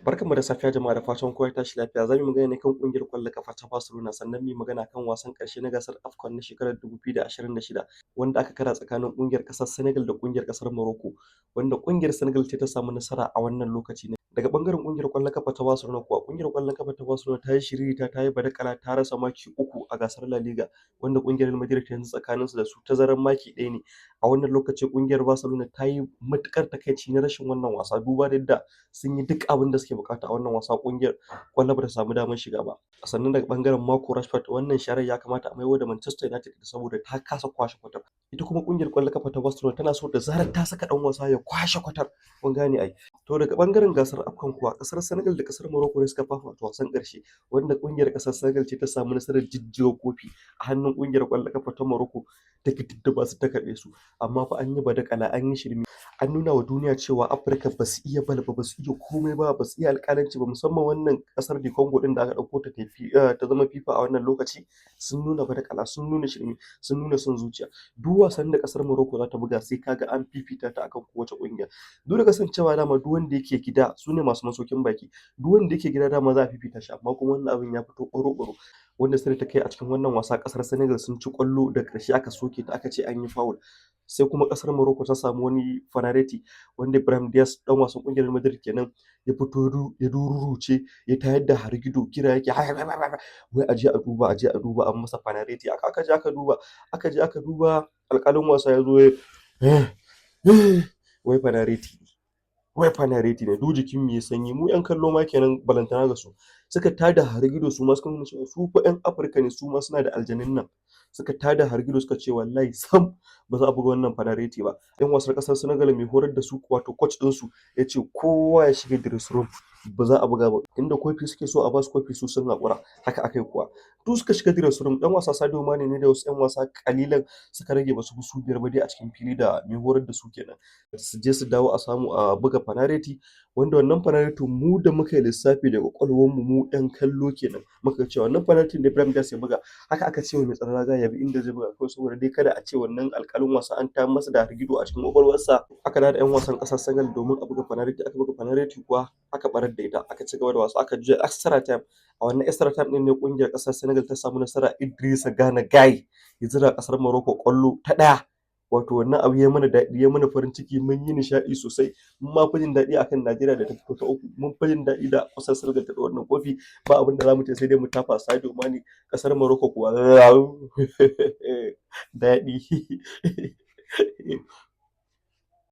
Barkanmu da safiya jama'a da fatan kowa ya tashi lafiya. Za mu yi magana ne kan ƙungiyar ƙwallon ƙafa ta Barcelona sannan mu yi magana kan wasan ƙarshe na gasar AFCON na shekarar 2026 wanda aka kara tsakanin ƙungiyar ƙasar Senegal da ƙungiyar ƙasar Morocco, wanda ƙungiyar Senegal ce ta samu nasara a wannan lokaci. Daga ɓangaren ƙungiyar ƙwallon ƙafa ta Barcelona kuwa, ƙungiyar ƙwallon ƙafa ta Barcelona ta yi shiririta ta yi badakala ta rasa maki 3 a gasar La Liga, wanda ƙungiyar Real Madrid yanzu tsakaninsu da su tazarar maki 1 ne. A wannan lokaci ƙungiyar Barcelona ta yi matuƙar takaici na rashin wannan wasa, duba da yadda sun yi duk abin da suke buƙata a wannan wasa, ƙungiyar ƙwallo ba ta samu damar shiga ba. Sannan daga ɓangaren Marco Rashford, wannan sharar ya kamata a maiwa da Manchester United saboda ta kasa kwashe kwatar. Ita kuma ƙungiyar ƙwallon ƙafa ta Barcelona tana so da zarar ta saka ɗan wasa ya kwashe kwatar, kun gane ai. To daga ɓangaren gasar AFCON kuwa, ƙasar Senegal da ƙasar Morocco ne suka fafata wasan ƙarshe, wanda ƙungiyar ƙasar Senegal ce ta samu nasarar jijjiga kofi a hannun ƙungiyar ƙwallon ƙafa ta Morocco ta diddiba su ta karɓe su. Amma fa an yi badakala, an yi shirme, an nuna wa duniya cewa Afirka ba su iya bal ba, ba su iya komai ba, ba su iya alƙalanci ba, musamman wannan ƙasar de Congo ɗin da aka ɗauko ta zama FIFA a wannan lokaci. Sun nuna badakala, sun nuna shirme, sun nuna son zuciya. Duk wasan da ƙasar Morocco za ta buga sai ka ga an fifita ta akan kowace ƙungiya. Duk da kasancewa dama duk wanda yake gida su ne masu masaukin baki, duk wanda yake gida dama za a fifita shi, amma kuma wannan abin ya fito ɓaro-ɓaro, wanda sai da ta kai a cikin wannan wasa ƙasar Senegal sun ci ƙwallo da ƙarshe aka soke ta aka ce an yi foul. Sai kuma ƙasar Morocco ta samu wani fanareti wanda Brahim Diaz ɗan wasan ƙungiyar Madrid kenan ya fito ya dururuce ya tayar da hargido, kira yake wai a je a duba, a je a duba an masa fanareti. Aka je aka duba, alƙalin wasa ya zo ya wai fanareti ne, wai fanareti ne. Duk jikin mu yayi sanyi, mu 'yan kallo ma kenan balantana ga su. Suka tada hargido su ma suka nuna cewa su fa 'yan Afirka ne, su ma suna da aljanun nan. Suka tada hargido suka ce wallahi sam ba za a buga wannan fanareti ba. 'Yan wasan ƙasar Senegal mai horar da su wato coach ɗinsu ya ce kowa ya shiga dressing room, ba za a buga ba. Inda kofi suke so a ba su kofi su sun haƙura, haka aka yi kuwa. Duk suka shiga dressing room, ɗan wasa Sadio Mane ne da wasu 'yan wasa ƙalilan suka rage, ba su fi su 5 ba dai a cikin fili da mai horar da su kenan. Su je su dawo a samu a buga fanareti, wanda wannan fanaretin mu da muka yi lissafi da ƙwaƙwalwarmu mu 'yan kallo kenan, muka ga cewa wannan fanaretin da Brahim Diaz ya buga, haka aka ce wa mai tsaron raga ya bi inda zai buga kawai saboda dai kada a ce wannan alƙalin wasa an tayar masa da hargido a cikin ƙwaƙwalwarsa. Aka dawo da 'yan wasan ƙasar Senegal domin a buga fanareti, aka buga fanareti kuwa aka ɓarar da ita, aka ci gaba da wasa, aka je extra time. A wannan extra time ɗin ne ƙungiyar ƙasar Senegal ta samu nasara, Idrissa Gana Gueye ya zira ƙasar Morocco ƙwallo ta ɗaya. Wato wannan abu ya mana daɗi, ya mana farin ciki, mun yi nishaɗi sosai. Mun ma fi jin daɗi akan Najeriya da ta fito ta uku, mun fi jin daɗi da ƙasar Senegal ta ɗau wannan kofi. Ba abin da za mu ce sai dai mu tafa Sadio Mane. Ƙasar Morocco kuwa daɗi.